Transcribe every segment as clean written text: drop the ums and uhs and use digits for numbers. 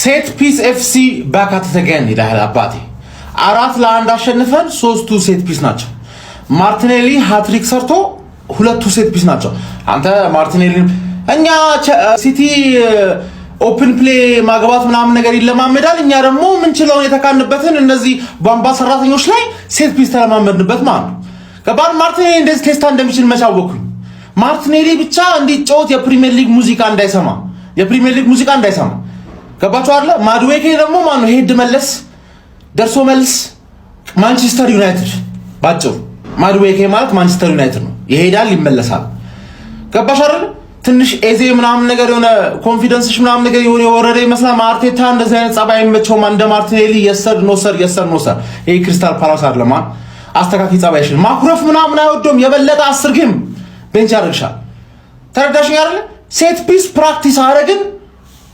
ሴት ፒስ ኤፍሲ ባካት ተገን ይላል አባቴ 4-1 አሸንፈን 3ቱ ሴት ፒስ ናቸው ማርቲኔሊ ሃትሪክ ሰርቶ 2ቱ ሴት ፒስ ናቸው አንተ ማርቲኔሊ እኛ ሲቲ ኦፕን ፕሌይ ማግባት ምናምን ነገር ይለማመዳል እኛ ደግሞ ምን ችለው የተካንበትን እነዚህ ባምባ ሰራተኞች ላይ ሴት ፒስ ተለማመድንበት ማለት ነው ከባድ ማርቲኔሊ እንደዚህ ቴስታ እንደሚችል መቻወኩኝ ማርቲኔሊ ብቻ እንዲጫወት የፕሪሚየር ሊግ ሙዚቃ እንዳይሰማ ገባችሁ አይደል ማድዌኬ ደግሞ ማን ሄድ መለስ ደርሶ መልስ ማንቸስተር ዩናይትድ ባጭሩ ማድዌኬ ማለት ማንቸስተር ዩናይትድ ነው ይሄዳል ይመለሳል ገባሽ አይደል ትንሽ ኤዜ ምናምን ነገር የሆነ ኮንፊደንስሽ ምናምን ነገር የሆነ ወረደ ይመስላል ማርቴታ እንደዚህ አይነት ጸባይ የመቸው እንደ ማርቲኔሊ የሰር ኖ ሰር ይሄ ክሪስታል ፓላስ አይደለም አስተካኪ ጸባይሽን ማኩረፍ ምናምን አይወደም የበለጠ 10 ጌም ቤንች ያደርግሻል ተረዳሽኝ አይደል ሴት ፒስ ፕራክቲስ አረግን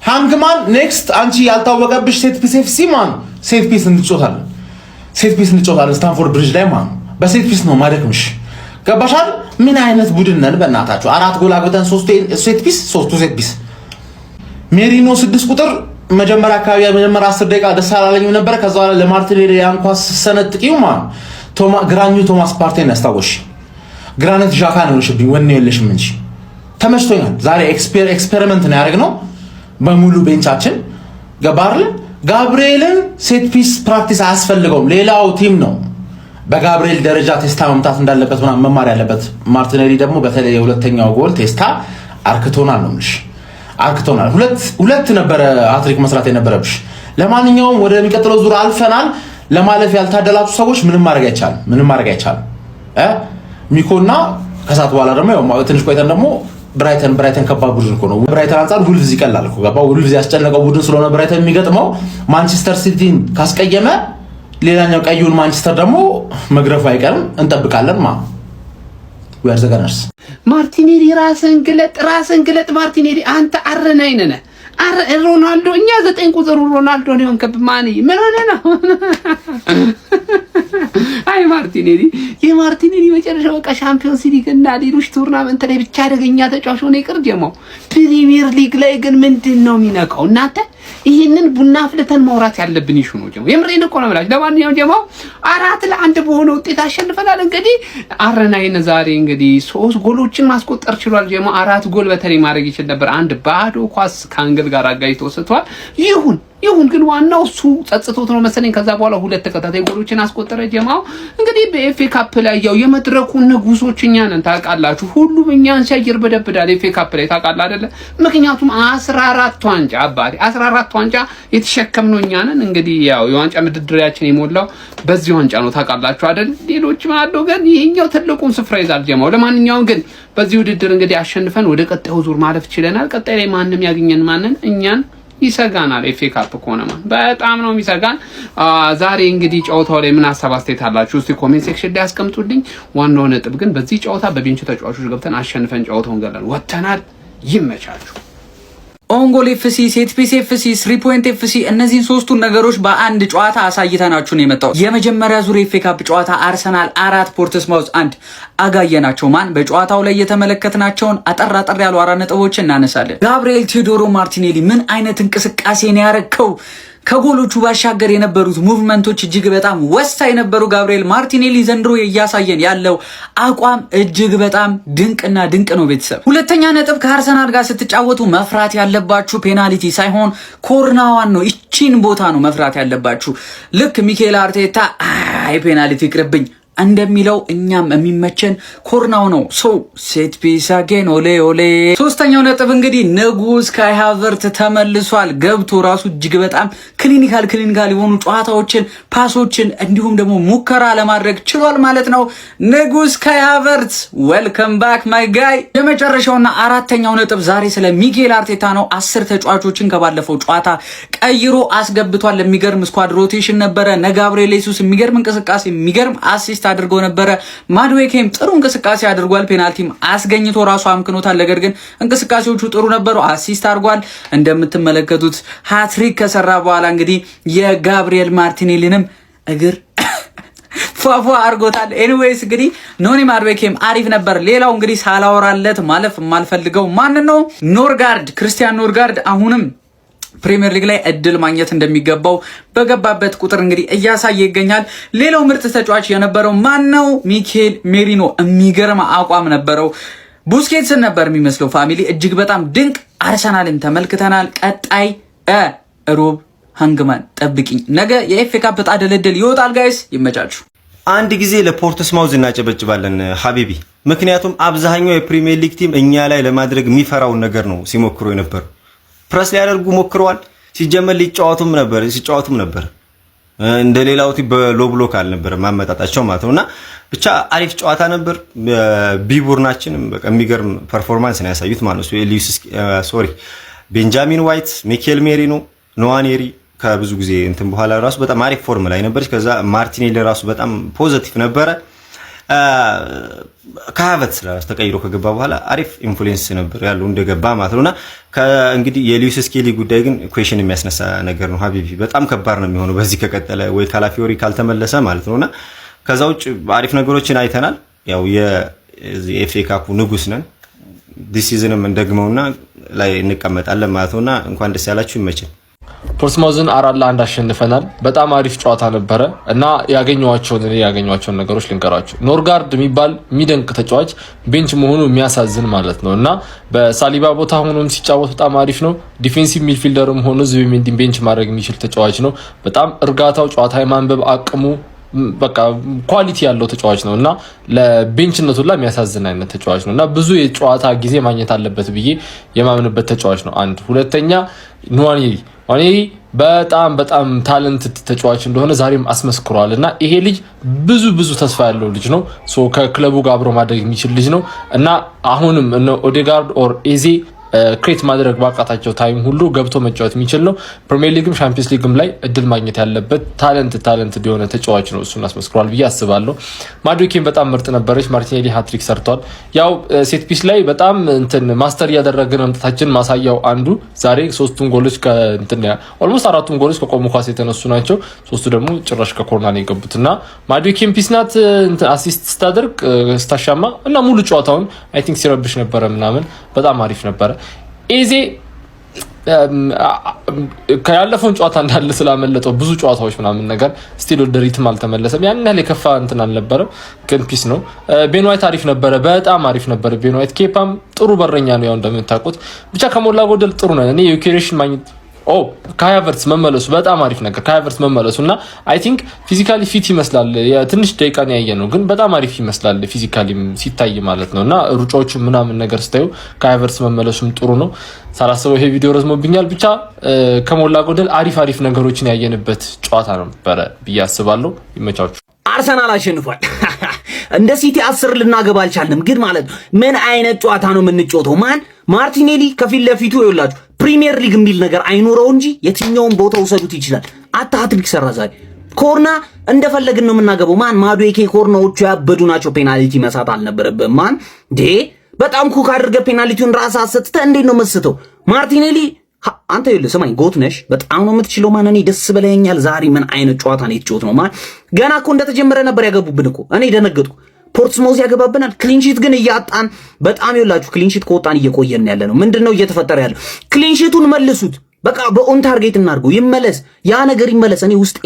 ሃንግማን ኔክስት አንቺ ያልታወቀብሽ ሴት ፒስ ኤፍሲ ማን ሴት ፒስ እንጫወታለን ስታንፎርድ ብሪጅ ላይ ማን በሴት ፒስ ነው ማደክምሽ ገባሻል ምን አይነት ቡድን ነን በእናታችሁ 4 ጎል አግብተን 3 ሴት ፒስ ሜሪኖ 6 ቁጥር መጀመሪያ አካባቢ 10 ደቂቃ ደስ አላለኝም ነበር ከዛ በኋላ ለማርቲኔሊ ያንኳስ ሰነጥቂው ማን ግራኙ ቶማስ ፓርቴን ያስታወሽ ግራነት ዣካ ነው ሽብኝ ወኔ የለሽም እንጂ ተመችቶኛል ዛሬ ኤክስፔሪመንት ነው ያደረግነው በሙሉ ቤንቻችን ገባርል ጋብሪኤልን ሴት ፒስ ፕራክቲስ አያስፈልገውም ሌላው ቲም ነው በጋብሪኤል ደረጃ ቴስታ መምታት እንዳለበት ምናምን መማር ያለበት ማርቲኔሊ ደግሞ በተለይ የሁለተኛው ጎል ቴስታ አርክቶናል ነው ምንሽ አርክቶናል ሁለት ነበር ሃትሪክ መስራት የነበረብሽ ለማንኛውም ወደ የሚቀጥለው ዙር አልፈናል ለማለፍ ያልታደላችሁ ሰዎች ምንም ማድረግ አይቻልም ሚኮና ከሳት በኋላ ደግሞ ያው ትንሽ ቆይተን ደግሞ ብራይተን ከባድ ቡድን እኮ ነው ብራይተን አንፃር ውልቭዝ ይቀላል እኮ ገባ ውልቭዝ ያስጨነቀው ቡድን ስለሆነ ብራይተን የሚገጥመው ማንቸስተር ሲቲን ካስቀየመ ሌላኛው ቀዩን ማንቸስተር ደግሞ መግረፉ አይቀርም እንጠብቃለን we are the gunners ማርቲኔሊ ራስን ግለጥ ማርቲኔሊ አንተ አረናይነነ ሮናልዶ እኛ 9 ቁጥሩ ሮናልዶ ነው እንከብማኒ ምን ሆነ ነው አይ ማርቲኔሊ የማርቲኔሊ መጨረሻው በቃ ሻምፒዮንስ ሊግ እና ሌሎች ቱርናመንት ላይ ብቻ አደገኛ ተጫዋች ሆነ ይቅር ጀማው ፕሪሚየር ሊግ ላይ ግን ምንድነው የሚነካው እናንተ ይሄንን ቡና አፍልተን ማውራት ያለብን ይሹ ነው ጀማው የምሬን እኮ ነው ማለት ለማንኛውም ጀማው 4-1 በሆነ ውጤት አሸንፈናል እንግዲህ አረናይነ ዛሬ እንግዲህ 3 ጎሎችን ማስቆጠር ችሏል ጀማው 4 ጎል በተለይ ማድረግ ይችላል ነበር አንድ ባዶ ኳስ ካንግል ጋር አጋይቶ ወስቷል ይሁን ግን ዋናው እሱ ጸጽቶት ነው መሰለኝ ከዛ በኋላ 2 ተከታታይ ጎሎችን አስቆጠረ ጀማው እንግዲህ በኤፍኤ ካፕ ላይ ያው የመድረኩ ንጉሶች እኛ ነን ታውቃላችሁ ሁሉም እኛን ሲያየር በደብዳል ኤፍኤ ካፕ ላይ ታውቃላ አይደለ ምክንያቱም 14 ዋንጫ አባቴ 14 ዋንጫ የተሸከምነው እኛ ነን እንግዲህ ያው የዋንጫ ምድድሪያችን የሞላው በዚህ ዋንጫ ነው ታውቃላችሁ አይደል ሌሎች ማለት ግን ይሄኛው ትልቁን ስፍራ ይዛል ጀማው ለማንኛውም ግን በዚህ ውድድር እንግዲህ አሸንፈን ወደ ቀጣዩ ዙር ማለፍ ችለናል ቀጣይ ላይ ማንንም ያገኘን ማንን እኛን ይሰጋናል ኤፍኤ ካፕ ኮነማ በጣም ነው የሚሰጋን ዛሬ እንግዲህ ጨዋታው ላይ ምን ሐሳብ አስተያየት አላችሁ እስቲ ኮሜንት ሴክሽን ላይ አስቀምጡልኝ ዋናው ነጥብ ግን በዚህ ጨዋታ በቤንቹ ተጫዋቾች ገብተን አሸንፈን ጨዋታውን ገለን ወተናል ይመቻችሁ ኦንጎል ኤፍሲ ሴት ፒስ ኤፍሲ 3 ፖይንት ኤፍሲ እነዚህን ሶስቱን ነገሮች በአንድ ጨዋታ አሳይተናችሁ ነው የመጣው የመጀመሪያ ዙር ኤፍኤ ካፕ ጨዋታ አርሰናል 4 ፖርትስማውዝ 1 አጋየናቸው ማን በጨዋታው ላይ የተመለከትናቸውን አጠር ያሉ 4 ነጥቦች እናነሳለን ጋብሪኤል ቴዎዶሮ ማርቲኔሊ ምን አይነት እንቅስቃሴ ነው ያረከው ከጎሎቹ ባሻገር የነበሩት ሙቭመንቶች እጅግ በጣም ወሳኝ ነበሩ ጋብሪኤል ማርቲኔሊ ዘንድሮ ያያሳየን ያለው አቋም እጅግ በጣም ድንቅ ነው ቤተሰብ ሁለተኛ ነጥብ ከአርሰናል ጋር ስትጫወቱ መፍራት ያለባችሁ ፔናልቲ ሳይሆን ኮርናዋን ነው እቺን ቦታ ነው መፍራት ያለባችሁ ልክ ሚኬል አርቴታ አይ ፔናልቲ ይቅርብኝ እንደሚለው እኛም የሚመቸን ኮርናው ነው ሶ ሴት ፒስ አገን ኦሌ ሶስተኛው ነጥብ እንግዲህ ንጉስ ካይ ሃቨርት ተመልሷል ገብቶ ራሱ እጅግ በጣም ክሊኒካል የሆኑ ጨዋታዎችን ፓሶችን እንዲሁም ደግሞ ሙከራ ለማድረግ ችሏል ማለት ነው ንጉስ ካይ ሃቨርት ዌልካም ባክ ማይ ጋይ የመጨረሻውና አራተኛው ነጥብ ዛሬ ስለ ሚኬል አርቴታ ነው 10 ተጫዋቾችን ከባለፈው ጨዋታ ቀይሮ አስገብቷል ለሚገርም ስኳድ ሮቴሽን ነበረ ነጋብሪኤል ኢየሱስ የሚገርም እንቅስቃሴ የሚገርም አሲስት አድርጎ ነበረ ማድዌኬም ጥሩ እንቅስቃሴ አድርጓል ፔናልቲም አስገኝቶ ራሱ አምክኖታል ነገር ግን እንቅስቃሴዎቹ ጥሩ ነበሩ አሲስት አድርጓል እንደምትመለከቱት ሃትሪክ ከሰራ በኋላ እንግዲህ የጋብሪኤል ማርቲኔሊንም እግር ፏፏ አርጎታል ኤኒዌይስ እንግዲህ ኖኒ ማድዌኬም አሪፍ ነበር ሌላው እንግዲህ ሳላወራለት ማለፍ የማልፈልገው ማን ነው ኖርጋርድ ክርስቲያን ኖርጋርድ አሁንም ፕሪሚየር ሊግ ላይ እድል ማግኘት እንደሚገባው በገባበት ቁጥር እንግዲህ እያሳየ ይገኛል። ሌላው ምርጥ ተጫዋች የነበረው ማነው? ሚኬል ሜሪኖ የሚገርም አቋም ነበረው። ቡስኬትስን ነበር የሚመስለው ፋሚሊ እጅግ በጣም ድንቅ አርሰናልን ተመልክተናል። ቀጣይ ሮብ ሃንግማን ጠብቂኝ። ነገ የኤፍኤ ካፕ ዕጣ ድልድል ይወጣል ጋይስ፣ ይመቻችሁ። አንድ ጊዜ ለፖርትስማውዝ እናጨበጭባለን ሀቢቢ። ምክንያቱም አብዛኛው የፕሪሚየር ሊግ ቲም እኛ ላይ ለማድረግ የሚፈራውን ነገር ነው ሲሞክሩ የነበሩ። ፕረስ ሊያደርጉ ሞክረዋል። ሲጀመር ሲጫወቱም ነበር እንደሌላው ቲም በሎ ብሎክ አልነበረ ማመጣጣቸው ማለት ነውና ብቻ አሪፍ ጨዋታ ነበር። ቢቡርናችንም በቃ የሚገርም ፐርፎርማንስ ነው ያሳዩት ማለት ነው። ቤንጃሚን ዋይት፣ ሚኬል ሜሪኖ፣ ኖዋኔሪ ከብዙ ጊዜ እንትን በኋላ ራሱ በጣም አሪፍ ፎርም ላይ ነበርች። ከዛ ማርቲኔሊ ራሱ በጣም ፖዚቲቭ ነበረ። ከሀቨርትዝ ተቀይሮ ከገባ በኋላ አሪፍ ኢንፍሉዌንስ ነበር ያለው እንደገባ ማለት ነውና እንግዲህ የሉዊስ ስኬሊ ጉዳይ ግን ኩዌሽን የሚያስነሳ ነገር ነው ሀቢቢ። በጣም ከባድ ነው የሚሆነው በዚህ ከቀጠለ ወይ ካላፊዮሪ ካልተመለሰ ማለት ነውና ከዛ ውጭ አሪፍ ነገሮችን አይተናል። ያው የኤፍኤ ካፑ ንጉስ ነን። ዲስ ሲዝንም እንደግመውና ላይ እንቀመጣለን ማለት ነውና እንኳን ደስ ያላችሁ ይመችል። ፖርትስማውዝን 4-1 አሸንፈናል። በጣም አሪፍ ጨዋታ ነበረ እና ያገኘዋቸውን ነገሮች ልንገራችሁ። ኖርጋርድ የሚባል የሚደንቅ ተጫዋች ቤንች መሆኑ የሚያሳዝን ማለት ነው እና በሳሊባ ቦታ ሆኖም ሲጫወት በጣም አሪፍ ነው። ዲፌንሲቭ ሚድፊልደርም ሆኖ ዙቢሜንዲን ቤንች ማድረግ የሚችል ተጫዋች ነው። በጣም እርጋታው፣ ጨዋታ የማንበብ አቅሙ በቃ ኳሊቲ ያለው ተጫዋች ነው እና ለቤንችነቱ ላይ የሚያሳዝን አይነት ተጫዋች ነው እና ብዙ የጨዋታ ጊዜ ማግኘት አለበት ብዬ የማምንበት ተጫዋች ነው። አንድ ሁለተኛ ኑዋኔሪ በጣም ታለንት ተጫዋች እንደሆነ ዛሬም አስመስክሯል እና ይሄ ልጅ ብዙ ተስፋ ያለው ልጅ ነው። ከክለቡ ጋር አብሮ ማድረግ የሚችል ልጅ ነው እና አሁንም ኦዴጋርድ ኦር ኤዜ ክሬት ማድረግ ባቃታቸው ታይም ሁሉ ገብቶ መጫወት የሚችል ነው። ፕሪሚየር ሊግም ቻምፒየንስ ሊግም ላይ እድል ማግኘት ያለበት ታለንት የሆነ ተጫዋች ነው። እሱን አስመስክሯል ብዬ አስባለሁ። ማዱኬም በጣም ምርጥ ነበረች። ማርቲኔሊ ሃትሪክ ሰርቷል። ያው ሴት ፒስ ላይ በጣም ማስተር እያደረግን መምጣታችን ማሳያው አንዱ ዛሬ ሶስቱን ጎሎች ኦልሞስት አራቱን ጎሎች ከቆሙ ኳስ የተነሱ ናቸው። ሶስቱ ደግሞ ጭራሽ ከኮርና ነው የገቡትና ማዱኬም ፒስ ናት አሲስት ስታደርግ ስታሻማ እና ሙሉ ጨዋታውን አይ ቲንክ ሲረብሽ ነበረ ምናምን በጣም አሪፍ ነበረ። ኤዜ ከያለፈውን ጨዋታ እንዳለ ስላመለጠው ብዙ ጨዋታዎች ምናምን ነገር ስቲል ወደ ሪትም አልተመለሰም። ያን ያህል የከፋ እንትን አልነበረም፣ ግን ፒስ ነው። ቤን ዋይት አሪፍ ነበረ፣ በጣም አሪፍ ነበረ ቤን ዋይት። ኬፓም ጥሩ በረኛ ነው ያው እንደምታውቁት። ብቻ ከሞላ ጎደል ጥሩ ነው። እኔ የዩኬሬሽን ማግኘት ከሀቨርትዝ መመለሱ በጣም አሪፍ ነገር። ከሀቨርትዝ መመለሱ እና አይ ቲንክ ፊዚካሊ ፊት ይመስላል። ትንሽ ደቂቃ ነው ያየ ነው፣ ግን በጣም አሪፍ ይመስላል ፊዚካሊ ሲታይ ማለት ነው። እና ሩጫዎቹ ምናምን ነገር ስታዩ ከሀቨርትዝ መመለሱም ጥሩ ነው። ሳላስበው ይሄ ቪዲዮ ረዝሞብኛል። ብቻ ከሞላ ጎደል አሪፍ ነገሮችን ያየንበት ጨዋታ ነበረ ብዬ አስባለሁ። ይመቻችሁ። አርሰናል አሸንፏል። እንደ ሲቲ 10 ልናገባ አልቻልንም፣ ግን ማለት ነው ምን አይነት ጨዋታ ነው የምንጫወተው? ማርቲኔሊ ከፊት ለፊቱ ይውላችሁ ፕሪሚየር ሊግ የሚል ነገር አይኖረው እንጂ የትኛውን ቦታ ውሰዱት ይችላል። ሃትሪክ ሰራ ዛሬ። ኮርና እንደፈለግን ነው የምናገባው። ማዱኬ ኮርናዎቹ ያበዱ ናቸው። ፔናልቲ መሳት አልነበረብህም። በጣም ኩክ አድርገህ ፔናልቲውን ራስህ አሰጥተህ እንዴት ነው መስተው? ማርቲኔሊ አንተ ይኸውልህ ስማኝ፣ ጎት ነሽ፣ በጣም ነው የምትችለው። እኔ ደስ ብለኛል ዛሬ። ምን አይነት ጨዋታ ነው የተጫወት ነው? ገና እኮ እንደተጀመረ ነበር ያገቡብን እኮ። እኔ ደነገጥኩ። ፖርትስማውዝ ያገባብናል። ክሊንሺት ግን እያጣን በጣም ይኸውላችሁ፣ ክሊንሺት ከወጣን እየቆየን ያለ ነው። ምንድነው እየተፈጠረ ያለው? ክሊንሺቱን መልሱት። በቃ በኦን ታርጌት እናድርገው። ይመለስ፣ ያ ነገር ይመለስ። እኔ ውስጤ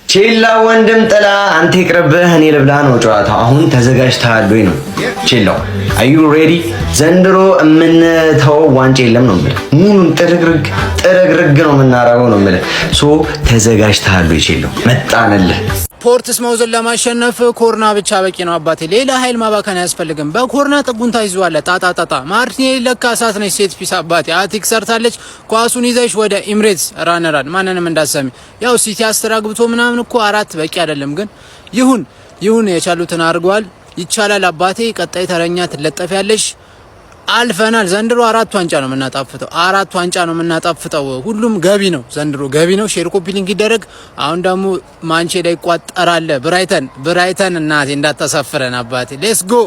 ቼላ ወንድም ጥላ አንተ ይቅርብህ፣ እኔ ልብላ ነው ጨዋታው። አሁን ተዘጋጅተሃል ወይ ነው ቼላው? አዩ ሬዲ? ዘንድሮ የምንተወው ዋንጫ የለም ነው የምልህ። ሙሉን ጥርግርግ ነው የምናረገው ነው የምልህ። ተዘጋጅተሃል ወይ ቼላው? መጣንልህ። ፖርትስማውዝን ለማሸነፍ ኮርና ብቻ በቂ ነው አባቴ። ሌላ ኃይል ማባከን አያስፈልግም። በኮርና ጥጉን ታይዟል። ጣጣ ማርቲኔሊ ለካ እሳት ነች። ሴት ፒስ አባቴ ሃትሪክ ሰርታለች። ኳሱን ይዘሽ ወደ ኢምሬትስ ራነራን ማንንም እንዳሰሚ። ያው ሲቲ አስተራግብቶ ምናምን እኮ 4 በቂ አይደለም፣ ግን ይሁን የቻሉትን አድርገዋል። ይቻላል አባቴ። ቀጣይ ተረኛ ትለጠፊያለሽ። አልፈናል። ዘንድሮ 4 ዋንጫ ነው የምናጣፍጠው። ሁሉም ገቢ ነው ዘንድሮ ገቢ ነው። ሼር ኮፒ ሊንክ ይደረግ። አሁን ደግሞ ማንቼ ላይ ይቋጠራል። ብራይተን እናቴ እንዳታሳፍረን አባቴ። ሌትስ ጎ።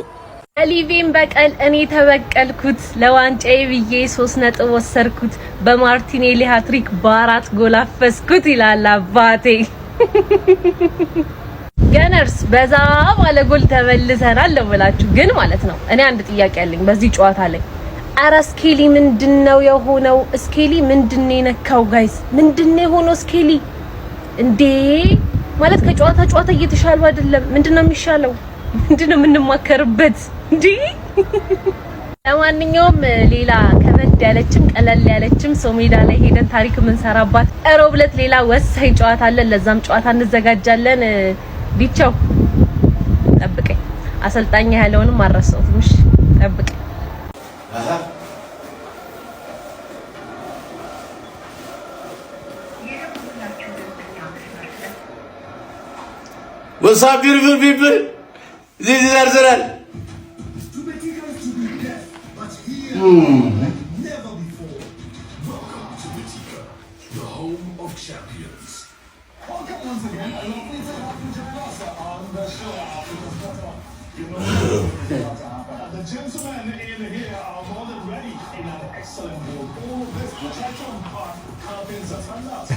ሊቪን በቀል እኔ ተበቀልኩት። ለዋንጫዬ ብዬ 3 ነጥብ ወሰርኩት። በማርቲኔሊ ሃትሪክ በ4 ጎል አፈስኩት ይላል አባቴ። ገነርስ በዛ ባለ ጎል ተመልሰናል ለምላችሁ። ግን ማለት ነው እኔ አንድ ጥያቄ አለኝ በዚህ ጨዋታ ላይ። አረ ስኬሊ ምንድነው የሆነው? ስኬሊ ምንድነው የነካው? ጋይስ ምንድነው የሆነው? ስኬሊ እንዴ ማለት ከጨዋታ ጨዋታ እየተሻሉ አይደለም። ምንድነው የሚሻለው? ምንድነው የምንማከርበት እንዴ? ለማንኛውም ሌላ ከበድ ያለችም ቀለል ያለችም ሰው ሜዳ ላይ ሄደን ታሪክ የምንሰራባት ሮብ ዕለት ሌላ ወሳኝ ጨዋታ አለን። ለዛም ጨዋታ እንዘጋጃለን። ቢቻው ጠብቀኝ። አሰልጣኝ ያለውንም አረሳውትም። እሺ ጠብቀኝ። What's up, beautiful people? This is Arsenal. Never before. Welcome to Betika, the home of champions. Welcome once again. I love you to have you join us on the show. You know, the gentlemen in here are more than ready in an excellent mood. All of this, which I told Carpins Atanda.